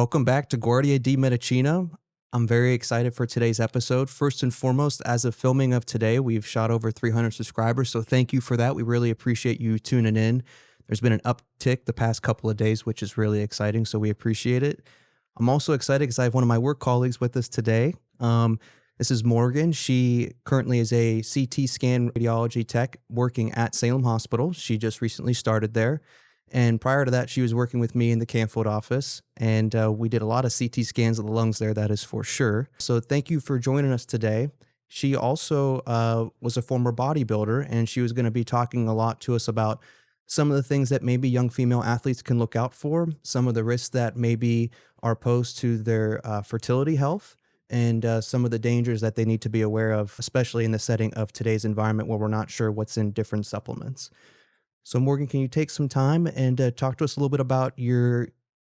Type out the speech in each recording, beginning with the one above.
Welcome back to Guardia Di Medicina. I'm very excited for today's episode. First and foremost, as of filming of today, we've shot over 300 subscribers, so thank you for that. We really appreciate you tuning in. There's been an uptick the past couple of days, which is really exciting, so we appreciate it. I'm also excited because I have one of my work colleagues with us today. This is Morgan. She currently is a CT scan radiology tech working at Salem Hospital. She just recently started there. And prior to that, she was working with me in the Canfield office, and we did a lot of CT scans of the lungs there, that is for sure. So thank you for joining us today. She also was a former bodybuilder, and she was going to be talking a lot to us about some of the things that maybe young female athletes can look out for, some of the risks that maybe are posed to their fertility health, and some of the dangers that they need to be aware of, especially in the setting of today's environment where we're not sure what's in different supplements. So Morgan, can you take some time and talk to us a little bit about your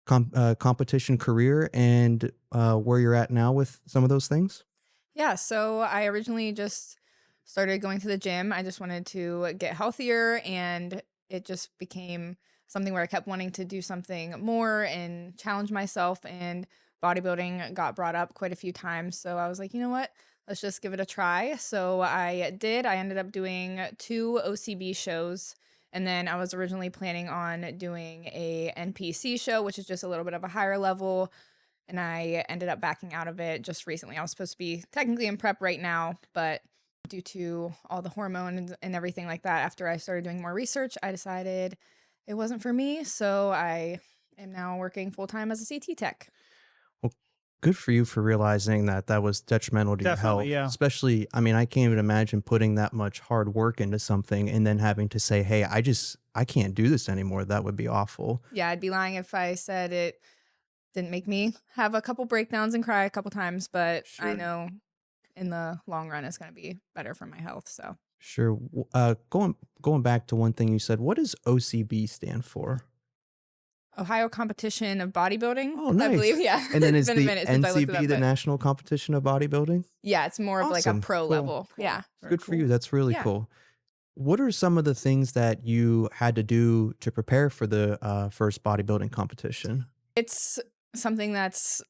competition career and where you're at now with some of those things? Yeah, so I originally just started going to the gym. I just wanted to get healthier, and it just became something where I kept wanting to do something more and challenge myself, and bodybuilding got brought up quite a few times. So I was like, you know what? Let's just give it a try. So I did. I ended up doing 2 OCB shows. And then I was originally planning on doing a NPC show, which is just a little bit of a higher level. And I ended up backing out of it just recently. I was supposed to be technically in prep right now, but due to all the hormones and everything like that, after I started doing more research, I decided it wasn't for me. So I am now working full-time as a CT tech. Good for you for realizing that that was detrimental to your health. Yeah. Especially, I mean, I can't even imagine putting that much hard work into something and then having to say, hey, I can't do this anymore. That would be awful. Yeah, I'd be lying if I said it didn't make me have a couple breakdowns and cry a couple times, but Sure. I know in the long run it's going to be better for my health. So Sure. Going back to one thing you said, what does OCB stand for? Ohio Competition of Bodybuilding. Oh, nice. I believe, yeah. And then is It's been the a minute since I looked it NCB up, the but National Competition of Bodybuilding? yeah, it's more of like a Awesome. pro Cool. level. Yeah. Good for you. That's really Yeah. cool. What are some of the things that you had to do to prepare for the first bodybuilding competition? It's something that's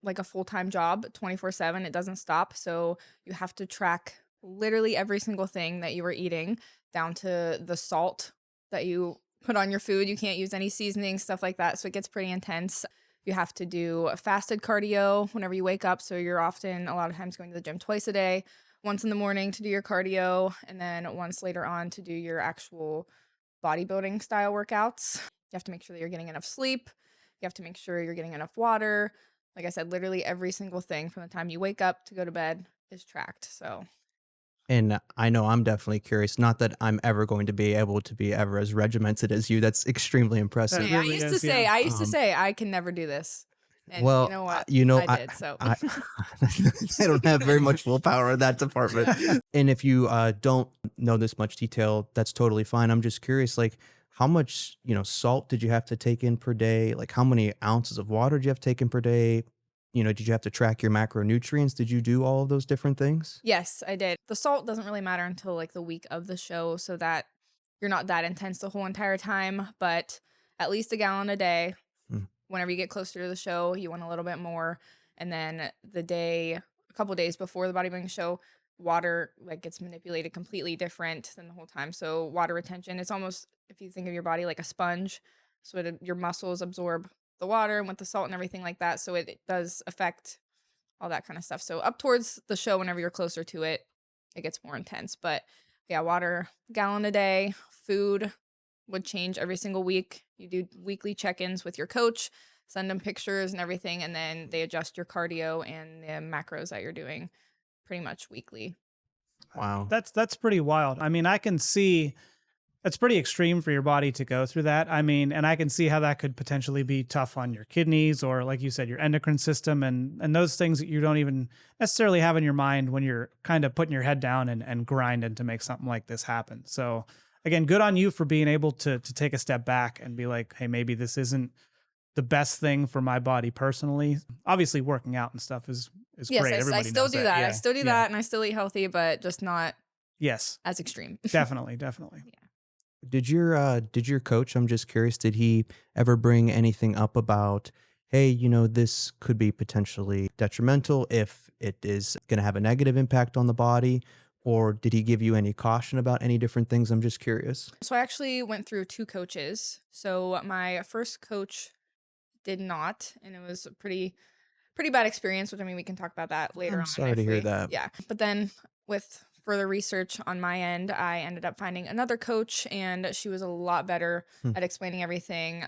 like a full-time job, 24/7. It doesn't stop. So you have to track literally every single thing that you are eating, down to the salt that you put on your food. You can't use any seasoning, stuff like that. So it gets pretty intense. You have to do a fasted cardio whenever you wake up. So you're often a lot of times going to the gym twice a day, once in the morning to do your cardio, and then once later on to do your actual bodybuilding style workouts. You have to make sure that you're getting enough sleep. You have to make sure you're getting enough water. Like I said, literally every single thing from the time you wake up to go to bed is tracked. So And I know I'm definitely curious. Not that I'm ever going to be able to be ever as regimented as you. That's extremely impressive. That hey, really is, yeah. I used to say I can never do this. And Well, you know what? I did. So I don't have very much willpower in that department. And if you don't know this much detail, that's totally fine. I'm just curious, like how much, salt did you have to take in per day? Like how many ounces of water did you have to take in per day? Did you have to track your macronutrients? Did you do all of those different things? yes, I did. The salt doesn't really matter until like the week of the show, so that you're not that intense the whole entire time, but at least a gallon a day. Mm. Whenever you get closer to the show, you want a little bit more. And then a couple days before the bodybuilding show, water like gets manipulated completely different than the whole time. So water retention, it's almost, if you think of your body like a sponge, so your muscles absorb the water and with the salt and everything like that. So it does affect all that kind of stuff. So up towards the show, whenever you're closer to it, it gets more intense. But yeah, water, gallon a day. Food would change every single week. You do weekly check-ins with your coach, send them pictures and everything, and then they adjust your cardio and the macros that you're doing pretty much weekly. Wow. That's pretty wild. I mean, I can see it's pretty extreme for your body to go through that. I mean, and I can see how that could potentially be tough on your kidneys or, like you said, your endocrine system and those things that you don't even necessarily have in your mind when you're kind of putting your head down and grinding to make something like this happen. So again, good on you for being able to take a step back and be like, hey, maybe this isn't the best thing for my body personally. Obviously working out and stuff is Yes, great. I Everybody still knows do that. Yeah, I still do yeah. that, and I still eat healthy, but just not Yes, as extreme. definitely. Did your coach, I'm just curious, did he ever bring anything up about, hey, this could be potentially detrimental if it is going to have a negative impact on the body? Or did he give you any caution about any different things? I'm just curious. So I actually went through 2 coaches. So my first coach did not, and it was a pretty bad experience, which I mean we can talk about that later I'm on sorry if to hear we that. yeah. But then with further research on my end, I ended up finding another coach and she was a lot better Hmm. at explaining everything.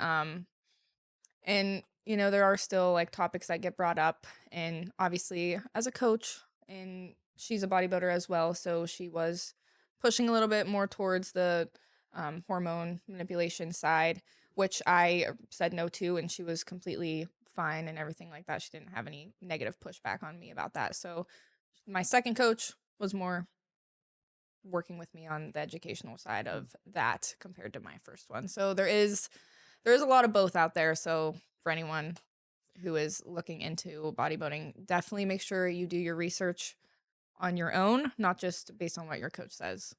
And there are still like topics that get brought up, and obviously as a coach, and she's a bodybuilder as well, so she was pushing a little bit more towards the hormone manipulation side, which I said no to, and she was completely fine and everything like that. She didn't have any negative pushback on me about that. So my second coach was more working with me on the educational side of that compared to my first one. So there is a lot of both out there. So for anyone who is looking into bodybuilding, definitely make sure you do your research on your own, not just based on what your coach says.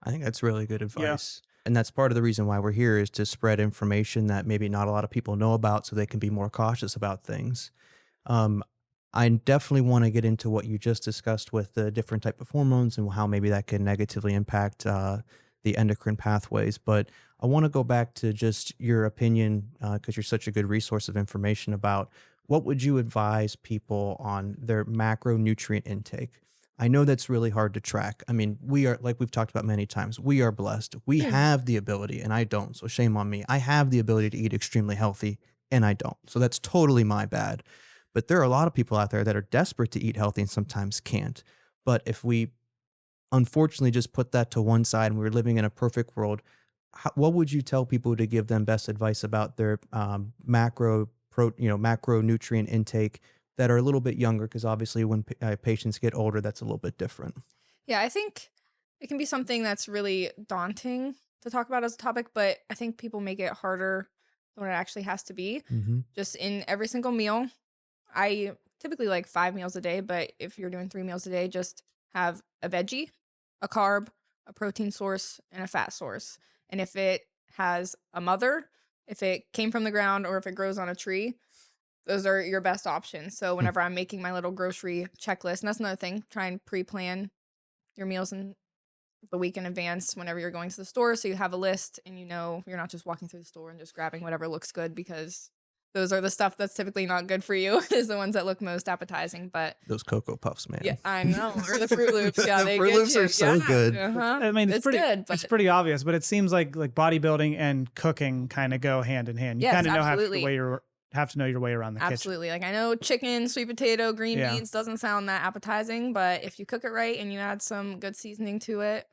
I think that's really good Yeah. advice. And that's part of the reason why we're here is to spread information that maybe not a lot of people know about so they can be more cautious about things. Um, I definitely want to get into what you just discussed with the different type of hormones and how maybe that can negatively impact the endocrine pathways. But I want to go back to just your opinion because you're such a good resource of information about what would you advise people on their macronutrient intake. I know that's really hard to track. I mean, we are, like we've talked about many times, we are blessed. We have the ability, and I don't. So shame on me. I have the ability to eat extremely healthy, and I don't. So that's totally my bad. But there are a lot of people out there that are desperate to eat healthy and sometimes can't. But if we unfortunately just put that to one side and we were living in a perfect world, what would you tell people to give them best advice about their macronutrient intake that are a little bit younger? Because obviously, when patients get older, that's a little bit different. Yeah, I think it can be something that's really daunting to talk about as a topic, but I think people make it harder than it actually has to be. Hmm. Just in every single meal, I typically like 5 meals a day, but if you're doing 3 meals a day, just have a veggie, a carb, a protein source, and a fat source. And if it has a mother, if it came from the ground, or if it grows on a tree, those are your best options. So whenever I'm making my little grocery checklist, and that's another thing, try and pre-plan your meals in the week in advance whenever you're going to the store, so you have a list and you're not just walking through the store and just grabbing whatever looks good, because those are the stuff that's typically not good for you is the ones that look most appetizing. But Those Cocoa Puffs, man. yeah, I know. Or the Fruit Loops. Yeah, The they Fruit get Loops you. are so Yeah. good. Uh-huh. I mean, It's good, but it's pretty obvious, but it seems like bodybuilding and cooking kind of go hand in hand. You yes, kind of know absolutely. have to know your way around the kitchen. Absolutely. Like I know chicken, sweet potato, green Yeah. beans doesn't sound that appetizing, but if you cook it right and you add some good seasoning to it,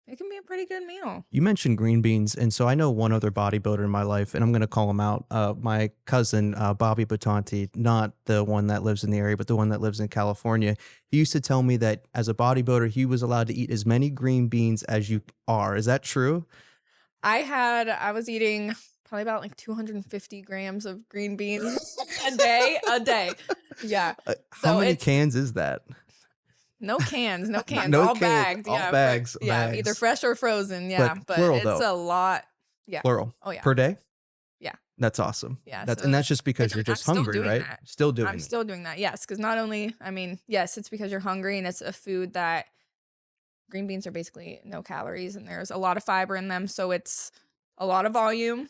it can be a pretty good meal. You mentioned green beans, and so I know one other bodybuilder in my life, and I'm going to call him out. My cousin, Bobby Batanti, not the one that lives in the area, but the one that lives in California. He used to tell me that as a bodybuilder, he was allowed to eat as many green beans as you are. Is that true? I was eating probably about like 250 grams of green beans a day. Yeah. How So many it's cans is that? no cans, No all cans, bagged. all Yeah. bags, Yeah. Either bags. fresh or frozen. Yeah. But But plural it's though, a lot. Yeah. plural. Oh, yeah. Per day? Yeah. That's awesome. Yeah. That's So and that's just because which you're I'm just still hungry, doing right? that. Still doing I'm it. still doing that. Yes. Because not only, I mean, yes, it's because you're hungry, and it's a food that green beans are basically no calories and there's a lot of fiber in them. So it's a lot of volume.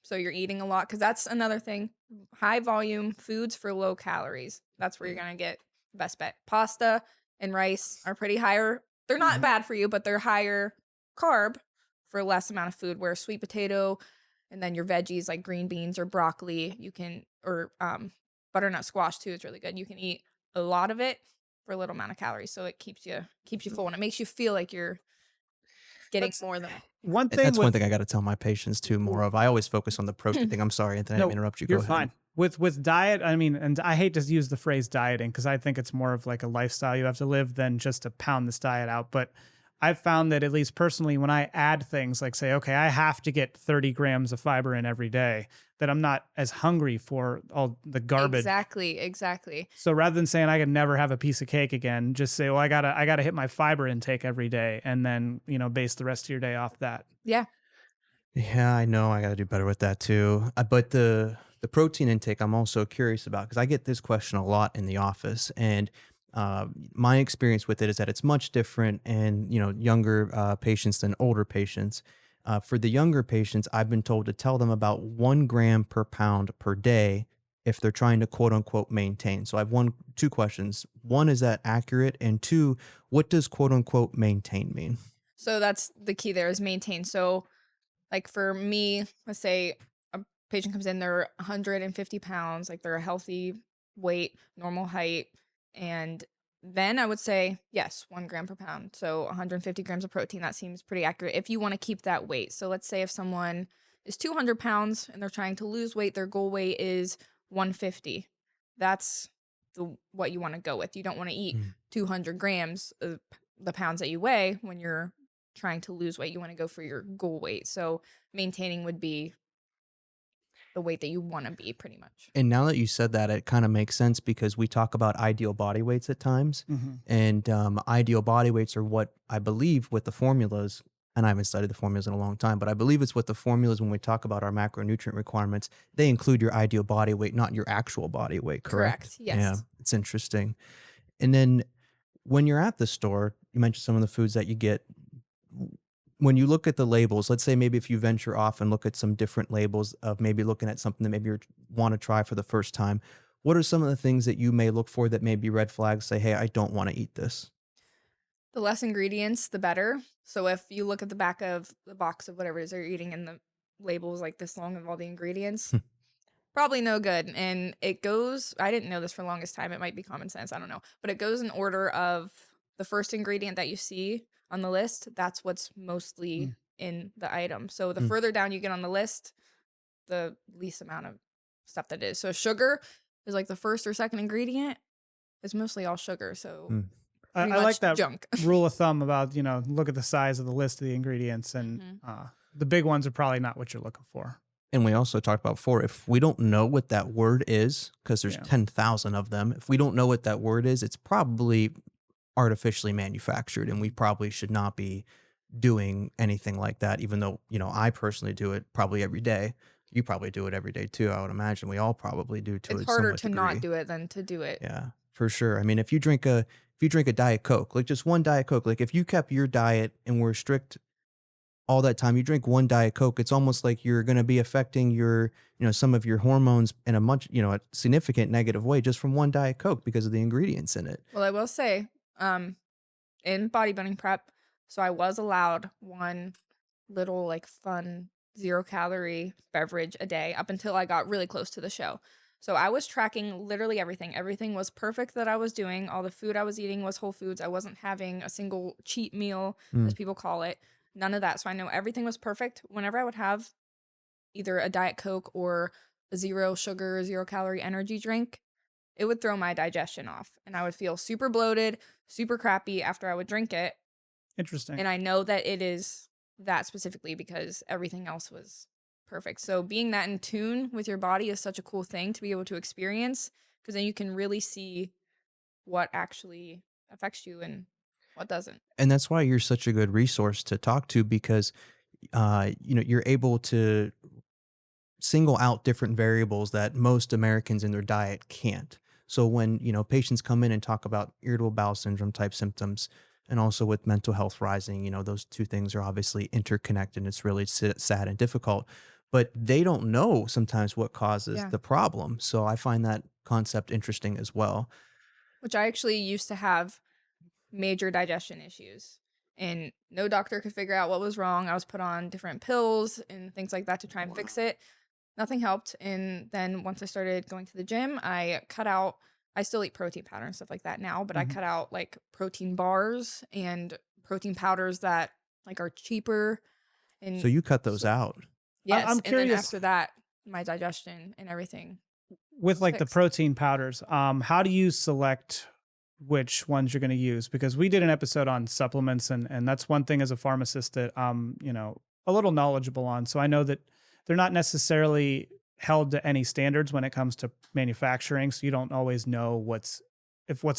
So you're eating a lot, because that's another thing. High volume foods for low calories. That's where you're going to get the best bet. Pasta and rice are pretty higher. They're not bad for you, but they're higher carb for less amount of food, where sweet potato and then your veggies like green beans or broccoli, or butternut squash too is really good. You can eat a lot of it for a little amount of calories. So it keeps you full, and it makes you feel like you're getting more than One And thing that's one with thing I got to tell my patients too more of. I always focus on the protein thing. I'm sorry, Anthony, I didn't no, mean to interrupt you. Go you're ahead. fine. With diet, I mean, and I hate to use the phrase dieting because I think it's more of like a lifestyle you have to live than just to pound this diet out. But I've found that, at least personally, when I add things like, say, okay, I have to get 30 grams of fiber in every day, that I'm not as hungry for all the garbage. Exactly. So rather than saying I could never have a piece of cake again, just say, well, I gotta hit my fiber intake every day, and then base the rest of your day off that. Yeah. Yeah, I know. I got to do better with that too. But the The protein intake, I'm also curious about because I get this question a lot in the office, and my experience with it is that it's much different in younger patients than older patients. For the younger patients, I've been told to tell them about 1 gram per pound per day if they're trying to quote unquote maintain. So I've two questions. One, is that accurate? And two, what does quote unquote maintain mean? So that's the key there, is maintain. So like for me, let's say a patient comes in, they're 150 pounds, like they're a healthy weight, normal height. And then I would say, yes, 1 gram per pound. So 150 grams of protein, that seems pretty accurate if you want to keep that weight. So let's say if someone is 200 pounds and they're trying to lose weight, their goal weight is 150. That's what you want to go with. You don't want to eat 200 grams of the pounds that you weigh when you're trying to lose weight. You want to go for your goal weight. So maintaining would be the weight that you want to be, pretty much. And now that you said that, it kind of makes sense because we talk about ideal body weights at times. And ideal body weights are what I believe with the formulas, and I haven't studied the formulas in a long time, but I believe it's what the formulas, when we talk about our macronutrient requirements, they include your ideal body weight, not your actual body weight, correct? Yes. Yeah, it's interesting. And then when you're at the store, you mentioned some of the foods that you get. When you look at the labels, let's say maybe if you venture off and look at some different labels of maybe looking at something that maybe you want to try for the first time, what are some of the things that you may look for that may be red flags? Say, hey, I don't want to eat this. The less ingredients, the better. So if you look at the back of the box of whatever it is you're eating and the label's like this long of all the ingredients, probably no good. And it goes, I didn't know this for the longest time. It might be common sense, I don't know. But it goes in order of the first ingredient that you see on the list. That's what's mostly in the item. So the further down you get on the list, the least amount of stuff that is. So sugar is like the first or second ingredient. It's mostly all sugar. So I much like that junk. rule of thumb about, look at the size of the list of the ingredients, and the big ones are probably not what you're looking for. And we also talked about before, if we don't know what that word is, because there's 10,000 of them, if we don't know what that word is, it's probably artificially manufactured, and we probably should not be doing anything like that, even though, I personally do it probably every day. You probably do it every day too, I would imagine. We all probably do to it's it harder somewhat to degree. not do it than to do it. Yeah, for sure. I mean, if you drink a Diet Coke, like just one Diet Coke, like if you kept your diet and were strict all that time, you drink one Diet Coke, it's almost like you're going to be affecting your, some of your hormones in a much, a significant negative way just from one Diet Coke because of the ingredients in it. Well, I will say, in bodybuilding prep, so I was allowed one little like fun 0-calorie beverage a day up until I got really close to the show. So I was tracking literally everything. Everything was perfect that I was doing. All the food I was eating was whole foods. I wasn't having a single cheat meal, as people call it. None of that. So I know everything was perfect. Whenever I would have either a Diet Coke or a 0-sugar, 0-calorie energy drink, it would throw my digestion off. And I would feel super bloated, super crappy after I would drink it. Interesting. And I know that it is that specifically because everything else was perfect. So being that in tune with your body is such a cool thing to be able to experience, because then you can really see what actually affects you and what doesn't. And that's why you're such a good resource to talk to, because you're able to single out different variables that most Americans in their diet can't. So when, patients come in and talk about irritable bowel syndrome type symptoms, and also with mental health rising, those two things are obviously interconnected, and it's really sad and difficult, but they don't know sometimes what causes the problem. So I find that concept interesting as well. Which I actually used to have major digestion issues, and no doctor could figure out what was wrong. I was put on different pills and things like that to try and fix it. Nothing helped. And then once I started going to the gym, I cut out, I still eat protein powder and stuff like that now, but I cut out like protein bars and protein powders that like are cheaper. And so you cut those out. Yes. I'm curious, and then after that, my digestion and everything. With like the fixed. protein powders, how do you select which ones you're going to use? Because we did an episode on supplements, and that's one thing as a pharmacist that a little knowledgeable on. So I know that they're not necessarily held to any standards when it comes to manufacturing. So you don't always know what's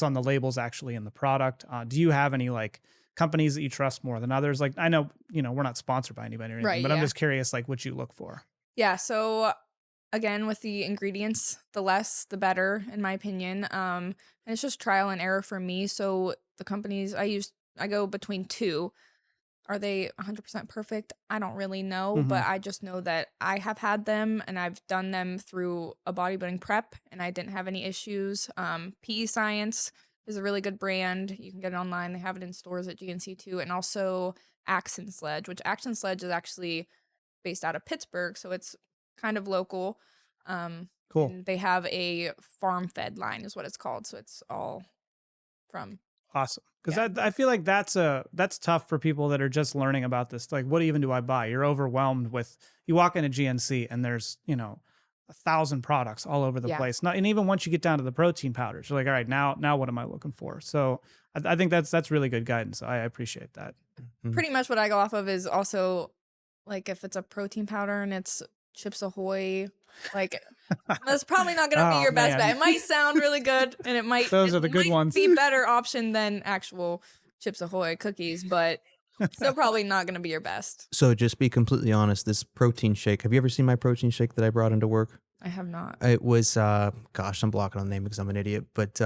on the labels actually in the product. Do you have any like companies that you trust more than others? Like, I know, we're not sponsored by anybody or anything, Right, but I'm yeah. just curious, like what you look for. Yeah. So again, with the ingredients, the less, the better, in my opinion. And it's just trial and error for me. So the companies I go between two. Are they 100% perfect? I don't really know, Hmm. but I just know that I have had them and I've done them through a bodybuilding prep and I didn't have any issues. PE Science is a really good brand. You can get it online. They have it in stores at GNC too. And also Action Sledge, which Action Sledge is actually based out of Pittsburgh, so it's kind of local. Cool. And they have a farm fed line is what it's called. So it's all from, Awesome. Because yeah. I feel like that's tough for people that are just learning about this. Like, what even do I buy? You're overwhelmed with, you walk into GNC and there's, 1,000 products all over the Yeah. place. Not, and even once you get down to the protein powders, you're like, all right, now what am I looking for? So I think that's really good guidance. I appreciate that. Mhm. Pretty much what I go off of is also like if it's a protein powder and it's Chips Ahoy, like that's probably not gonna be Oh your best bet. man, It might sound really good and those are the good might ones. be better option than actual Chips Ahoy cookies, but still probably not gonna be your best. So just be completely honest, this protein shake, have you ever seen my protein shake that I brought into work? I have not. It was, gosh, I'm blocking on the name because I'm an idiot, but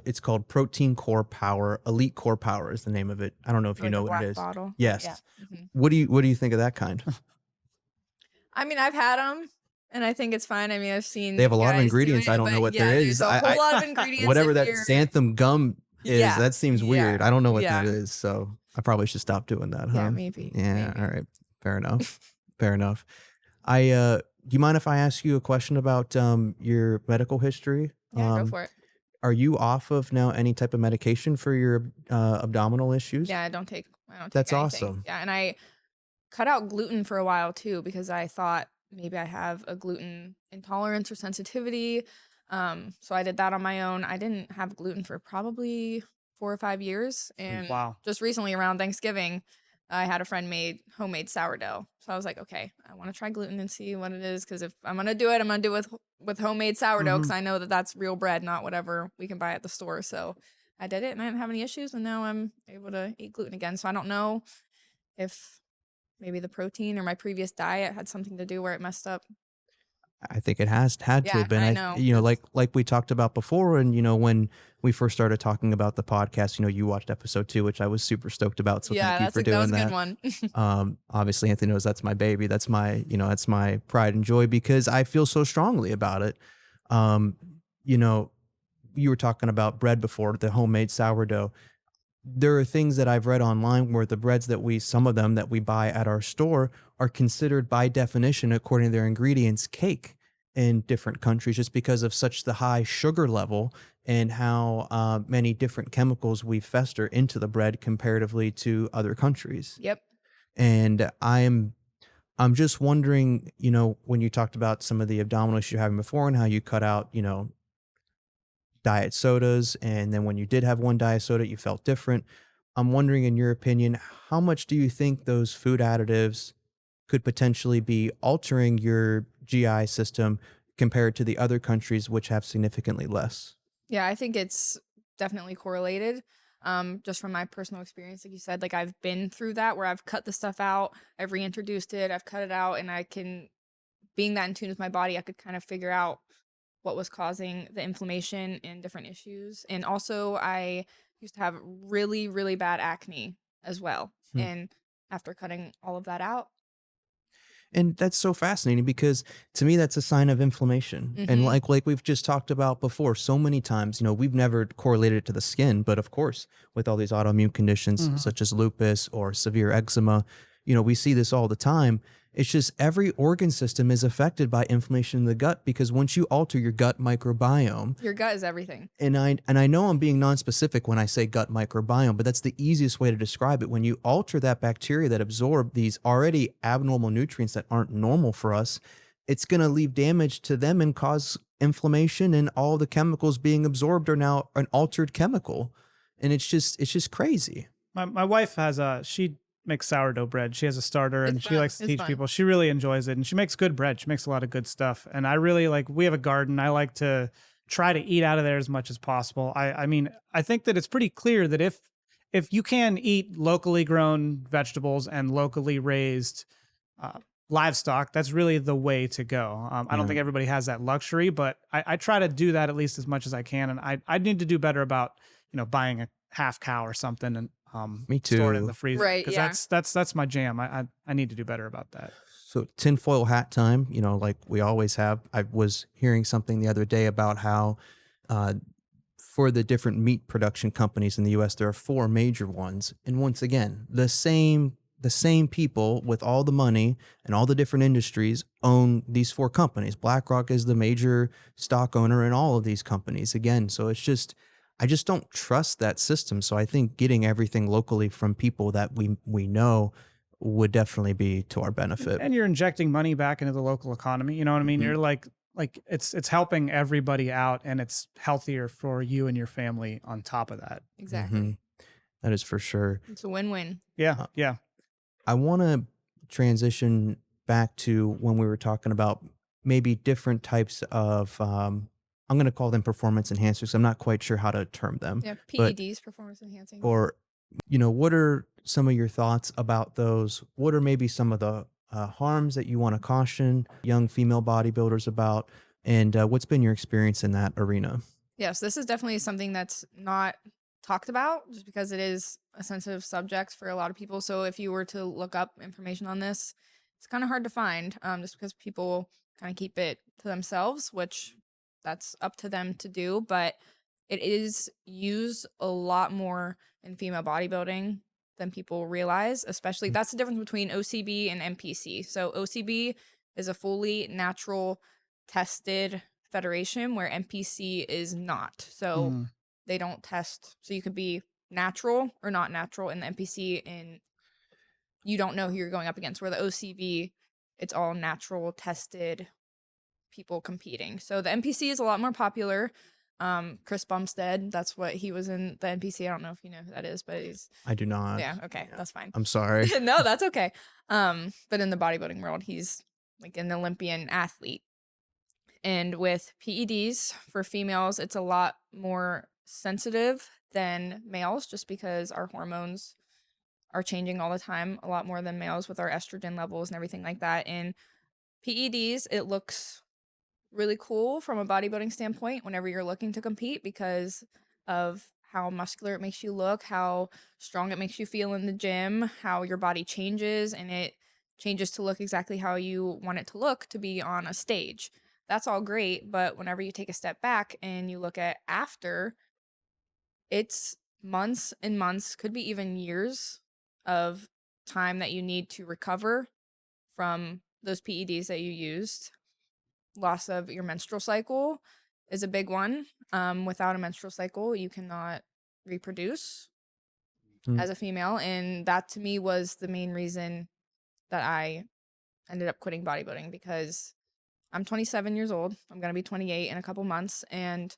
it's called Protein Core Power. Elite Core Power is the name of it. I don't know if you Like know a what black it is. bottle. Yes. Yeah. Mhm. What do you think of that kind? I mean, I've had them and I think it's fine. I mean, I've seen They have a lot of guys do ingredients. I it, don't know but what there yeah, is. there's a whole lot of ingredients Whatever if that you're xanthan gum is, yeah. that seems Yeah. weird. I don't know what that Yeah. is, so I probably should stop doing that, Yeah, huh? maybe. Yeah, all Maybe. right. Fair enough. Fair enough. Do you mind if I ask you a question about your medical history? Yeah, go for it. Are you off of now any type of medication for your abdominal issues? Yeah, I don't take That's anything. awesome. Yeah, and I cut out gluten for a while too because I thought maybe I have a gluten intolerance or sensitivity. So I did that on my own. I didn't have gluten for probably 4 or 5 years, and Wow. just recently around Thanksgiving, I had a friend made homemade sourdough. So I was like, okay, I want to try gluten and see what it is because if I'm gonna do it, I'm gonna do it with homemade sourdough because Hmm. I know that that's real bread, not whatever we can buy at the store. So I did it and I didn't have any issues, and now I'm able to eat gluten again. So I don't know if maybe the protein or my previous diet had something to do where it messed up. I think it has had to Yeah, have been. I know. Like we talked about before, and when we first started talking about the podcast, you watched episode 2, which I was super stoked about. So Yeah, thank you for that was doing a good that. one. Obviously, Anthony knows that's my baby. That's my pride and joy because I feel so strongly about it. Um, you know, you were talking about bread before, the homemade sourdough. There are things that I've read online where the breads some of them that we buy at our store are considered by definition, according to their ingredients, cake in different countries just because of such the high sugar level and how many different chemicals we fester into the bread comparatively to other countries. Yep. And I'm just wondering, when you talked about some of the abdominal issues you're having before and how you cut out, diet sodas, and then when you did have one diet soda, you felt different. I'm wondering, in your opinion, how much do you think those food additives could potentially be altering your GI system compared to the other countries which have significantly less? Yeah, I think it's definitely correlated. Just from my personal experience, like you said, like I've been through that where I've cut the stuff out, I've reintroduced it, I've cut it out, and being that in tune with my body, I could kind of figure out what was causing the inflammation and different issues. And also, I used to have really, really bad acne as well. Hmm. And after cutting all of that out, And that's so fascinating because to me that's a sign of inflammation. And mhm, like we've just talked about before so many times, we've never correlated it to the skin, but of course, with all these autoimmune conditions Hmm. such as lupus or severe eczema, we see this all the time. It's just every organ system is affected by inflammation in the gut because once you alter your gut microbiome, your gut is everything. and I know I'm being non-specific when I say gut microbiome, but that's the easiest way to describe it. When you alter that bacteria that absorb these already abnormal nutrients that aren't normal for us, it's going to leave damage to them and cause inflammation, and all the chemicals being absorbed are now an altered chemical. And it's just crazy. My wife she makes sourdough bread. She has a starter and It's she fun. likes to It's teach fun. people. She really enjoys it and she makes good bread. She makes a lot of good stuff. And I really we have a garden. I like to try to eat out of there as much as possible. I mean, I think that it's pretty clear that if you can eat locally grown vegetables and locally raised livestock, that's really the way to go. I don't Yeah. think everybody has that luxury, but I try to do that at least as much as I can. And I need to do better about, buying a half cow or something and Me storing it in the too. freezer, Right. because Yeah. that's my jam. I need to do better about that. So tinfoil hat time, like we always have. I was hearing something the other day about how uh, for the different meat production companies in the US, there are four major ones. And once again, the same people with all the money and all the different industries own these four companies. BlackRock is the major stock owner in all of these companies again. So I just don't trust that system. So I think getting everything locally from people that we know would definitely be to our benefit. And you're injecting money back into the local economy. You know what I mean? Mhm. You're like it's helping everybody out, and it's healthier for you and your family on top of that. Mhm. Exactly. That is for sure. It's a win-win. Yeah, Uh, yeah. I want to transition back to when we were talking about maybe different types of, I'm going to call them performance enhancers. I'm not quite sure how to term them, Yeah. but, PEDs, performance enhancing. or, what are some of your thoughts about those? What are maybe some of the harms that you want to caution young female bodybuilders about? And what's been your experience in that arena? Yes, this is definitely something that's not talked about just because it is a sensitive subject for a lot of people. So if you were to look up information on this, it's kind of hard to find just because people kind of keep it to themselves, which that's up to them to do. But it is used a lot more in female bodybuilding than people realize, especially Mm. that's the difference between OCB and NPC. So OCB is a fully natural tested federation where NPC is not. So Mhm. they don't test. So you could be natural or not natural in the NPC and you don't know who you're going up against. Where the OCB, it's all natural, tested people competing. So the NPC is a lot more popular. Chris Bumstead, that's what he was in the NPC. I don't know if you know who that is, but he's I do not. yeah, okay, Yeah. that's fine. I'm sorry. No, that's okay. But in the bodybuilding world, he's like an Olympian athlete. And with PEDs for females, it's a lot more sensitive than males just because our hormones are changing all the time, a lot more than males with our estrogen levels and everything like that. And PEDs, it looks really cool from a bodybuilding standpoint whenever you're looking to compete because of how muscular it makes you look, how strong it makes you feel in the gym, how your body changes and it changes to look exactly how you want it to look to be on a stage. That's all great, but whenever you take a step back and you look at after, it's months and months, could be even years of time that you need to recover from those PEDs that you used. Loss of your menstrual cycle is a big one. Without a menstrual cycle, you cannot reproduce Mm. as a female. And that to me was the main reason that I ended up quitting bodybuilding because I'm 27 years old. I'm going to be 28 in a couple months. And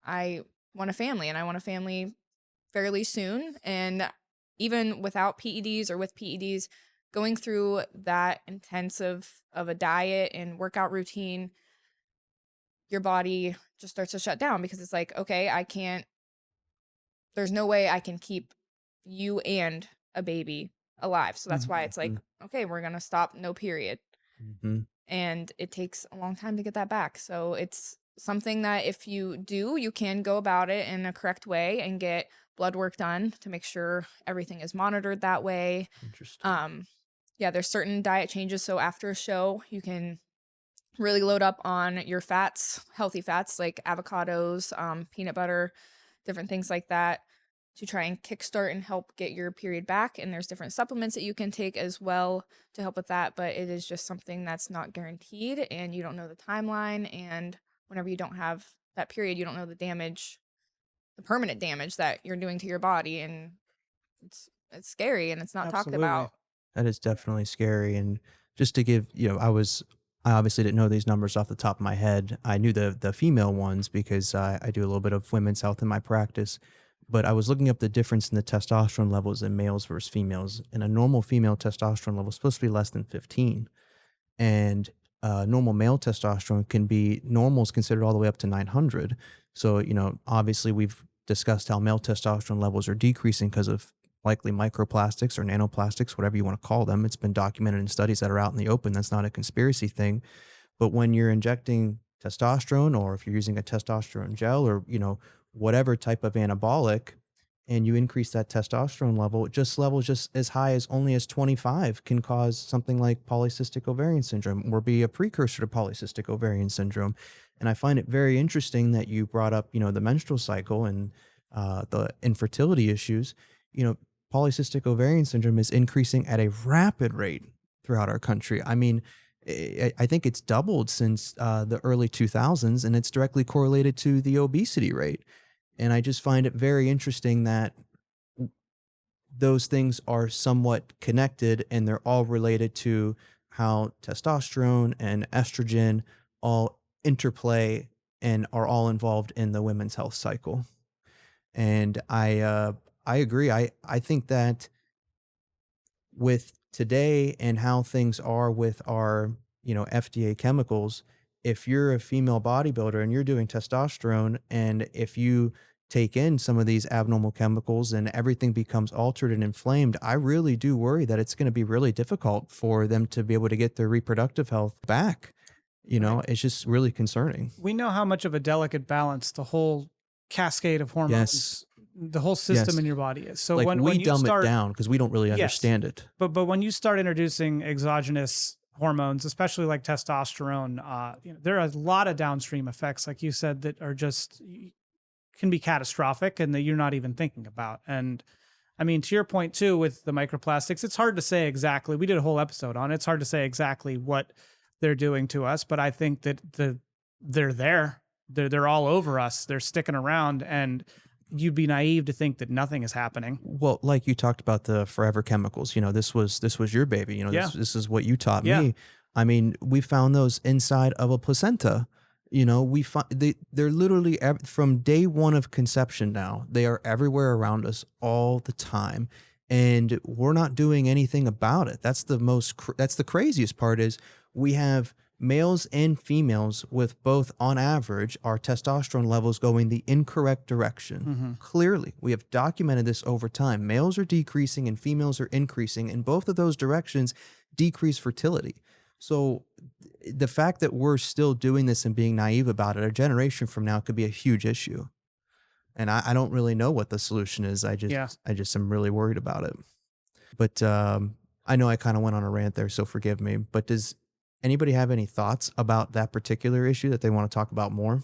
I want a family and I want a family fairly soon. And even without PEDs or with PEDs, going through that intensive of a diet and workout routine, your body just starts to shut down because it's like, okay, there's no way I can keep you and a baby alive. So that's why it's like, Mhm. okay, we're going to stop, no period. Mhm. And it takes a long time to get that back. So it's something that if you do, you can go about it in a correct way and get blood work done to make sure everything is monitored that way. Interesting. Yeah, there's certain diet changes. So after a show, you can really load up on your fats, healthy fats like avocados, peanut butter, different things like that to try and kickstart and help get your period back. And there's different supplements that you can take as well to help with that. But it is just something that's not guaranteed and you don't know the timeline. And whenever you don't have that period, you don't know the damage, the permanent damage that you're doing to your body. And it's scary and it's not talked Absolutely. about. That is definitely scary. And just to give, I obviously didn't know these numbers off the top of my head. I knew the female ones because I do a little bit of women's health in my practice. But I was looking up the difference in the testosterone levels in males versus females. And a normal female testosterone level is supposed to be less than 15. And normal male testosterone can be normal is considered all the way up to 900. So, obviously we've discussed how male testosterone levels are decreasing because of likely microplastics or nanoplastics, whatever you want to call them. It's been documented in studies that are out in the open. That's not a conspiracy thing. But when you're injecting testosterone, or if you're using a testosterone gel, or, whatever type of anabolic, and you increase that testosterone level, levels just as high as only as 25 can cause something like polycystic ovarian syndrome, or be a precursor to polycystic ovarian syndrome. And I find it very interesting that you brought up, the menstrual cycle and the infertility issues. You know, Polycystic ovarian syndrome is increasing at a rapid rate throughout our country. I mean, I think it's doubled since the early 2000s, and it's directly correlated to the obesity rate. And I just find it very interesting that those things are somewhat connected, and they're all related to how testosterone and estrogen all interplay and are all involved in the women's health cycle. And I agree. I think that with today and how things are with our, FDA chemicals, if you're a female bodybuilder and you're doing testosterone, and if you take in some of these abnormal chemicals and everything becomes altered and inflamed, I really do worry that it's going to be really difficult for them to be able to get their reproductive health back. Right. It's just really concerning. We know how much of a delicate balance the whole cascade of hormones, Yes. the whole system Yes. in your body is. So Like, when we you dumb start, it down because we don't really yes, understand it. but when you start introducing exogenous hormones, especially like testosterone, there are a lot of downstream effects, like you said, that are just can be catastrophic and that you're not even thinking about. And I mean, to your point too, with the microplastics, it's hard to say exactly. We did a whole episode on it. It's hard to say exactly what they're doing to us, but I think that they're there. They're all over us. They're sticking around, and you'd be naive to think that nothing is happening. Well, like you talked about the forever chemicals, this was your baby. Yeah. This is what you taught Yeah. me. I mean, we found those inside of a placenta. We find they're literally from day one of conception. Now they are everywhere around us all the time, and we're not doing anything about it. That's that's the craziest part. Is we have males and females with both, on average, our testosterone levels going the incorrect direction. Mm-hmm. Clearly, we have documented this over time. Males are decreasing and females are increasing, and both of those directions decrease fertility. So the fact that we're still doing this and being naive about it, a generation from now could be a huge issue. And I don't really know what the solution is. Yeah. I just am really worried about it. But I know I kind of went on a rant there, so forgive me. But does anybody have any thoughts about that particular issue that they want to talk about more?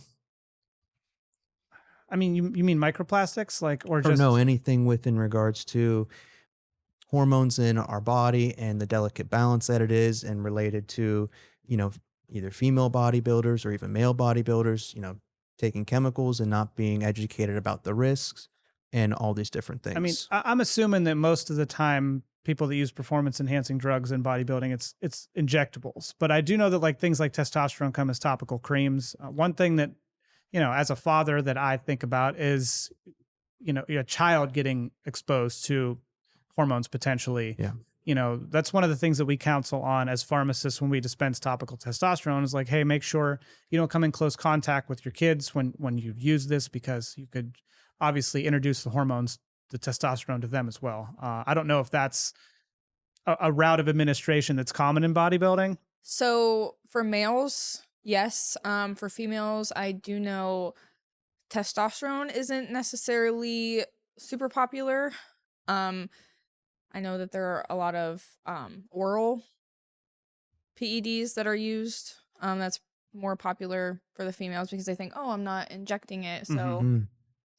I mean, you mean microplastics, like, or Or just no, anything within regards to hormones in our body and the delicate balance that it is, and related to, either female bodybuilders or even male bodybuilders, taking chemicals and not being educated about the risks and all these different things. I mean, I'm assuming that most of the time people that use performance enhancing drugs in bodybuilding, it's injectables. But I do know that like things like testosterone come as topical creams. One thing that, as a father that I think about is, a child getting exposed to hormones potentially. Yeah. That's one of the things that we counsel on as pharmacists when we dispense topical testosterone is like, hey, make sure you don't come in close contact with your kids when you use this, because you could obviously introduce the hormones, the testosterone, to them as well. I don't know if that's a route of administration that's common in bodybuilding. So for males, yes. For females, I do know testosterone isn't necessarily super popular. I know that there are a lot of oral PEDs that are used. That's more popular for the females because they think, oh, I'm not injecting it, so Mhm.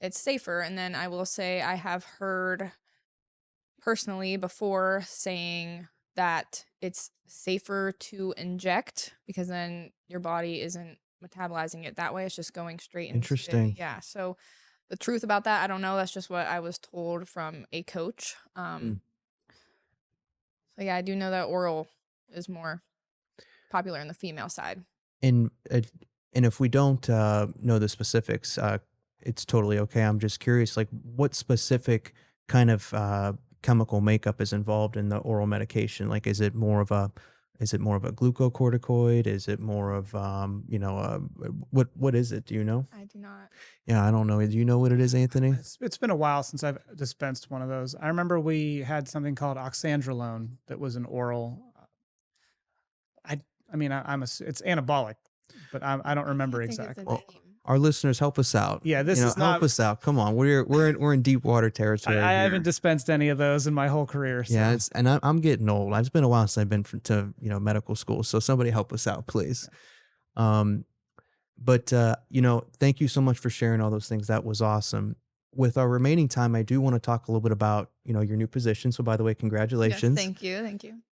it's safer. And then I will say I have heard personally before saying that it's safer to inject because then your body isn't metabolizing it that way. It's just going straight into Interesting. yeah. So the truth about that, I don't know. That's just what I was told from a coach. Mm. So yeah, I do know that oral is more popular in the female side. And if we don't know the specifics, it's totally okay. I'm just curious, like, what specific kind of chemical makeup is involved in the oral medication? Like, is it more of Is it more of a glucocorticoid? Is it more of, what is it? Do you know? I do not. Yeah, I don't know. Do you know what it is, Anthony? It's been a while since I've dispensed one of those. I remember we had something called oxandrolone that was an oral. I mean, it's anabolic, but I don't remember I think it's a exactly. Well, name. our listeners, help us out. Yeah, this is help not. us out. Come on, we're in deep water I territory haven't here. dispensed any of those in my whole career. So. Yeah, I'm getting old. It's been a while since I've been to medical school. So somebody help us out, please. Um, but thank you so much for sharing all those things. That was awesome. With our remaining time, I do want to talk a little bit about your new position. So by the way, Yes, congratulations. thank you. Thank you.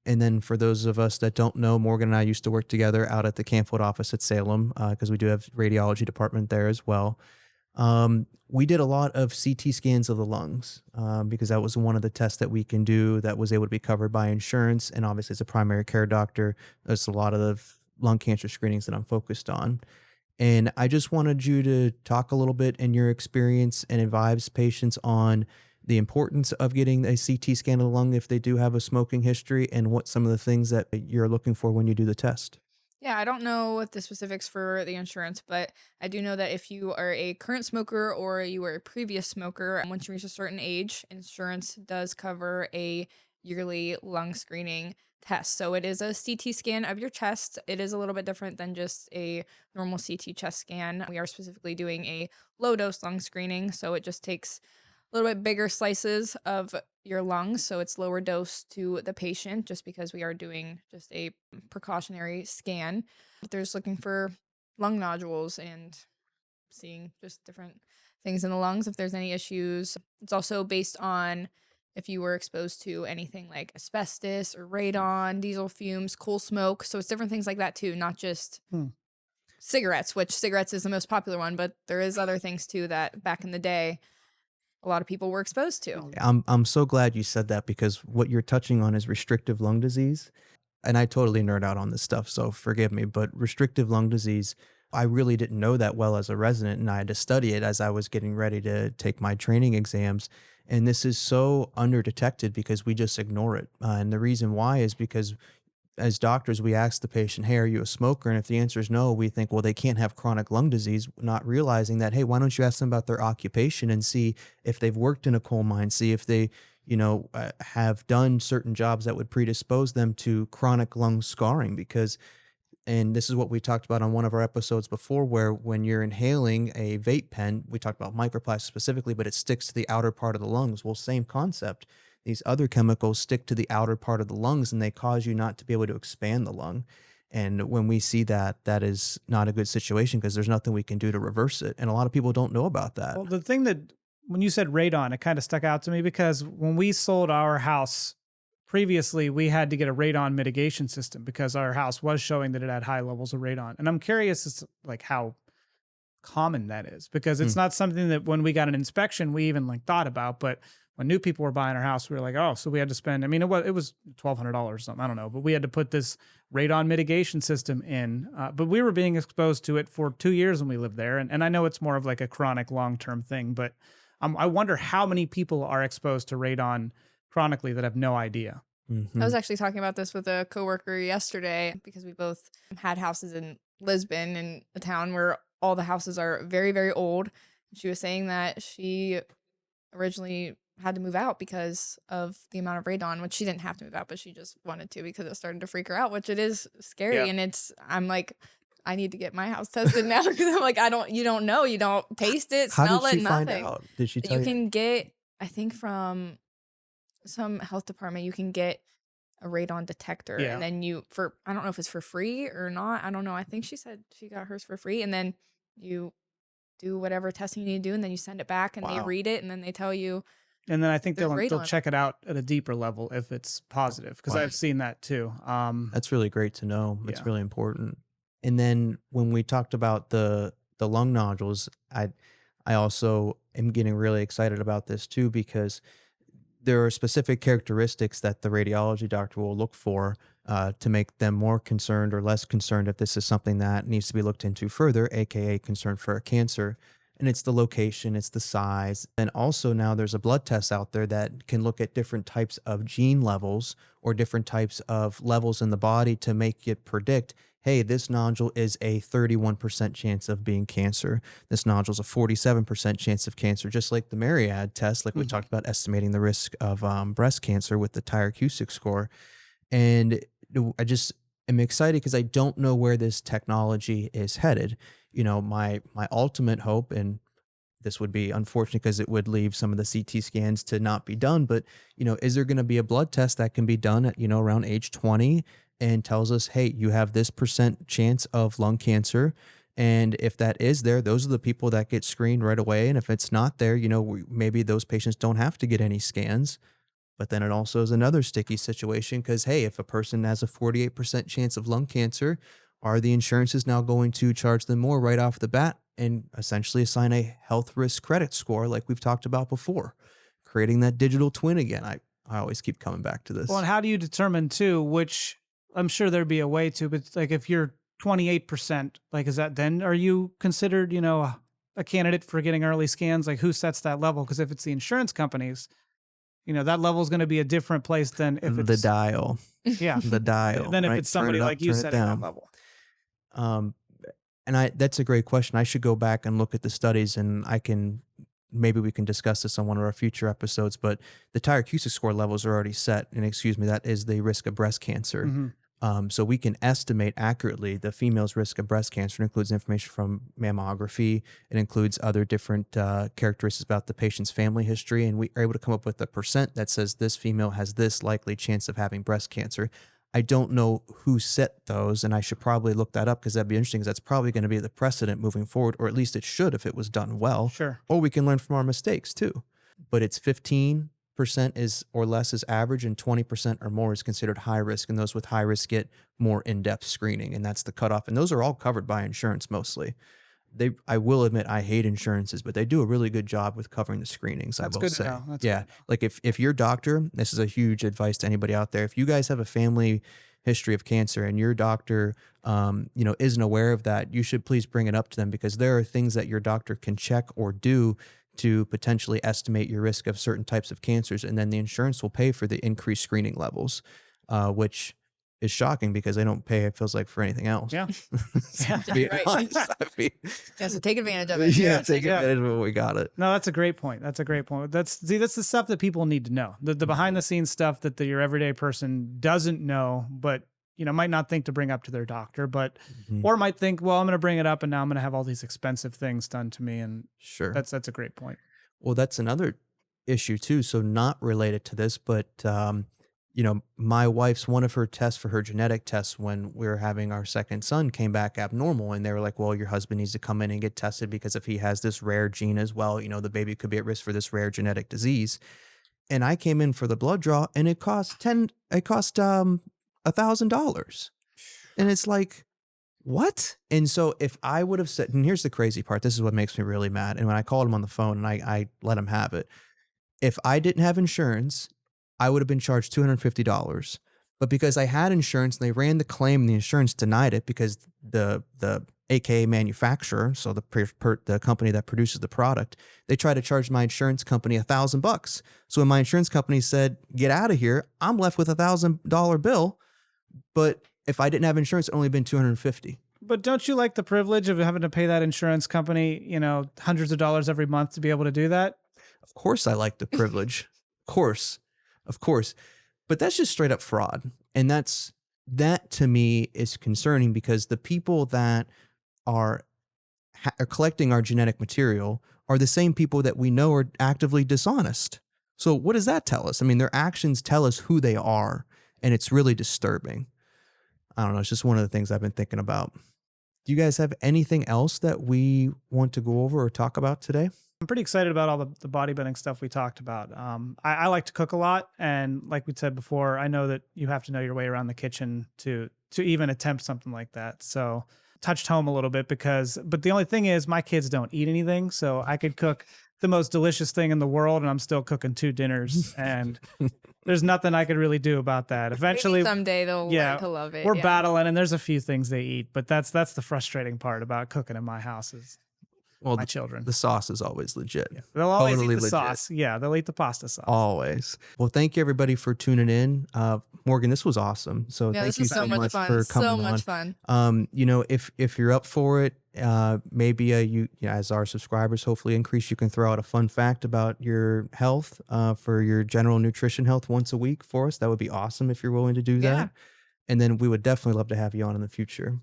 And then for those of us that don't know, Morgan and I used to work together out at the Canfield office at Salem because we do have radiology department there as well. We did a lot of CT scans of the lungs because that was one of the tests that we can do that was able to be covered by insurance. And obviously, as a primary care doctor, there's a lot of the lung cancer screenings that I'm focused on. And I just wanted you to talk a little bit in your experience and advise patients on the importance of getting a CT scan of the lung if they do have a smoking history and what some of the things that you're looking for when you do the test. Yeah, I don't know what the specifics for the insurance, but I do know that if you are a current smoker or you were a previous smoker, once you reach a certain age, insurance does cover a yearly lung screening test. So it is a CT scan of your chest. It is a little bit different than just a normal CT chest scan. We are specifically doing a low dose lung screening, so it just takes a little bit bigger slices of your lungs, so it's lower dose to the patient just because we are doing just a precautionary scan. If there's looking for lung nodules and seeing just different things in the lungs if there's any issues. It's also based on if you were exposed to anything like asbestos or radon, diesel fumes, coal smoke. So it's different things like that too, not just cigarettes, which cigarettes is the most popular one, but there is other things too that back in the day a lot of people were exposed to. I'm so glad you said that because what you're touching on is restrictive lung disease. And I totally nerd out on this stuff, so forgive me, but restrictive lung disease, I really didn't know that well as a resident, and I had to study it as I was getting ready to take my training exams. And this is so underdetected because we just ignore it. And the reason why is because as doctors, we ask the patient, hey, are you a smoker? And if the answer is no, we think, well, they can't have chronic lung disease, not realizing that, hey, why don't you ask them about their occupation and see if they've worked in a coal mine, see if they, have done certain jobs that would predispose them to chronic lung scarring because, and this is what we talked about on one of our episodes before, where when you're inhaling a vape pen, we talked about microplastics specifically, but it sticks to the outer part of the lungs. Well, same concept. These other chemicals stick to the outer part of the lungs and they cause you not to be able to expand the lung. And when we see that, that is not a good situation because there's nothing we can do to reverse it. And a lot of people don't know about that. Well, the thing that when you said radon, it kind of stuck out to me because when we sold our house previously, we had to get a radon mitigation system because our house was showing that it had high levels of radon. And I'm curious as to like how common that is because it's not something that when we got an inspection, we even like thought about, but when new people were buying our house, we were like, oh, so we had to spend, I mean, it was $1,200 or something. I don't know, but we had to put this radon mitigation system in, but we were being exposed to it for 2 years when we lived there. And I know it's more of like a chronic long-term thing, but I wonder how many people are exposed to radon chronically that have no idea. Mm-hmm. I was actually talking about this with a coworker yesterday because we both had houses in Lisbon, in a town where all the houses are very, very old. She was saying that she originally had to move out because of the amount of radon, which she didn't have to move out, but she just wanted to because it started to freak her out, which it is scary. Yeah. And I'm like, I need to get my house tested now because I'm like, you don't know, you don't taste it, How smell did she it, find nothing. out? Did she tell You you? can get, I think from some health department, you can get a radon detector Yeah. and then I don't know if it's for free or not. I don't know. I think she said she got hers for free and then you do whatever testing you need to do and then you send it back and they Wow. read it and then they tell you. And then I think There's they'll radon. check it out at a deeper level if it's positive because Wow. I've seen that too. That's really great to know. It's Yeah. really important. And then when we talked about the lung nodules, I also am getting really excited about this too because there are specific characteristics that the radiology doctor will look for to make them more concerned or less concerned if this is something that needs to be looked into further, aka concern for a cancer. And it's the location, it's the size. And also now there's a blood test out there that can look at different types of gene levels or different types of levels in the body to make it predict, hey, this nodule is a 31% chance of being cancer. This nodule is a 47% chance of cancer, just like the Myriad test, like we talked about estimating the risk of breast cancer with the Tyrer-Cuzick score. And I just am excited because I don't know where this technology is headed. My ultimate hope, and this would be unfortunate because it would leave some of the CT scans to not be done, but is there going to be a blood test that can be done at around age 20 and tells us, hey, you have this percent chance of lung cancer, and if that is there, those are the people that get screened right away, and if it's not there, maybe those patients don't have to get any scans. But then it also is another sticky situation because, hey, if a person has a 48% chance of lung cancer, are the insurances now going to charge them more right off the bat and essentially assign a health risk credit score like we've talked about before? Creating that digital twin again. I always keep coming back to this. Well, and how do you determine too, which I'm sure there'd be a way to, but like if you're 28%, like is that then, are you considered, a candidate for getting early scans? Like who sets that level? Because if it's the insurance companies, that level is going to be a different place than if it's the dial. Yeah. The dial. Then if right? it's somebody like you setting that level. And that's a great question. I should go back and look at the studies, and maybe we can discuss this on one of our future episodes, but the Tyrer-Cuzick score levels are already set. And excuse me, that is the risk of breast cancer. So we can estimate accurately the female's risk of breast cancer. It includes information from mammography. It includes other different characteristics about the patient's family history. And we are able to come up with a percent that says this female has this likely chance of having breast cancer. I don't know who set those, and I should probably look that up because that'd be interesting because that's probably going to be the precedent moving forward, or at least it should if it was done well. Sure. Or we can learn from our mistakes too. But it's 15% is or less is average, and 20% or more is considered high risk, and those with high risk get more in-depth screening, and that's the cutoff. And those are all covered by insurance mostly. I will admit I hate insurances, but they do a really good job with covering the screenings. That's I will good say, to know. That's yeah, good to know. like if your doctor, this is a huge advice to anybody out there. If you guys have a family history of cancer and your doctor, isn't aware of that, you should please bring it up to them because there are things that your doctor can check or do to potentially estimate your risk of certain types of cancers, and then the insurance will pay for the increased screening levels, which is shocking because they don't pay, it feels like, for anything else. Yeah. To be Right. honest, Yeah, so take advantage of it. yeah, take advantage of it. We got it. No, that's a great point. That's a great point. That's the stuff that people need to know. The behind the scenes stuff that your everyday person doesn't know, but might not think to bring up to their doctor, but or might think, well, I'm going to bring it up and now I'm going to have all these expensive things done to me. And Sure. that's a great point. Well, that's another issue too. So not related to this, but my wife's, one of her tests for her genetic tests when we were having our second son came back abnormal, and they were like, well, your husband needs to come in and get tested because if he has this rare gene as well, the baby could be at risk for this rare genetic disease. And I came in for the blood draw, and it cost $1,000. And it's like, what? And so if I would have said, and here's the crazy part, this is what makes me really mad. And when I called him on the phone and I let him have it, if I didn't have insurance, I would have been charged $250. But because I had insurance and they ran the claim and the insurance denied it because the AKA manufacturer, so the company that produces the product, they tried to charge my insurance company $1,000. So when my insurance company said, get out of here, I'm left with $1,000 bill. But if I didn't have insurance, it only been $250. But don't you like the privilege of having to pay that insurance company, hundreds of dollars every month to be able to do that? Of course I like the privilege. Of course. But that's just straight up fraud. And that to me is concerning because the people that are collecting our genetic material are the same people that we know are actively dishonest. So what does that tell us? I mean, their actions tell us who they are, and it's really disturbing. I don't know. It's just one of the things I've been thinking about. Do you guys have anything else that we want to go over or talk about today? I'm pretty excited about all the bodybuilding stuff we talked about. I like to cook a lot. And like we said before, I know that you have to know your way around the kitchen to even attempt something like that. So touched home a little bit but the only thing is my kids don't eat anything. So I could cook the most delicious thing in the world and I'm still cooking 2 dinners and there's nothing I could really do about that. Eventually Maybe someday they'll learn to love it. We're battling and there's a few things they eat, but that's the frustrating part about cooking in my house is Well, my children. the sauce is always legit. Yeah. They'll always Totally eat the legit. sauce. Yeah, they'll eat the pasta sauce. Always. Well, thank you everybody for tuning in. Morgan, this was awesome. So Yeah, thank this you was so much fun. for coming So much on. fun. You know, if you're up for it, maybe you know, as our subscribers hopefully increase, you can throw out a fun fact about your health, for your general nutrition health once a week for us. That would be awesome if you're willing to do that. Yeah. And then we would definitely love to have you on in the future.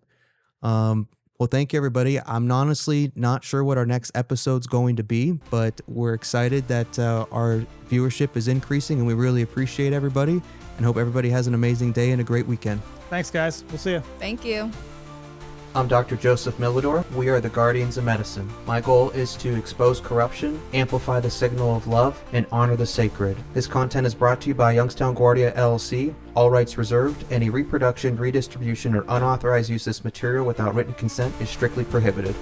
Well, thank you, everybody. I'm honestly not sure what our next episode's going to be, but we're excited that our viewership is increasing, and we really appreciate everybody and hope everybody has an amazing day and a great weekend. Thanks, guys. We'll see you. Thank you. I'm Dr. Joseph Miladore. We are the Guardians of Medicine. My goal is to expose corruption, amplify the signal of love, and honor the sacred. This content is brought to you by Youngstown Guardia LLC. All rights reserved. Any reproduction, redistribution, or unauthorized use of this material without written consent is strictly prohibited.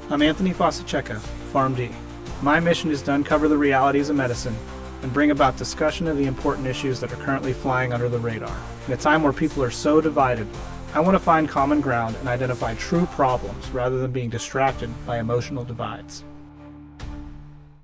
I'm Anthony Fossaceca, PharmD. My mission is to uncover the realities of medicine and bring about discussion of the important issues that are currently flying under the radar. In a time where people are so divided, I want to find common ground and identify true problems rather than being distracted by emotional divides.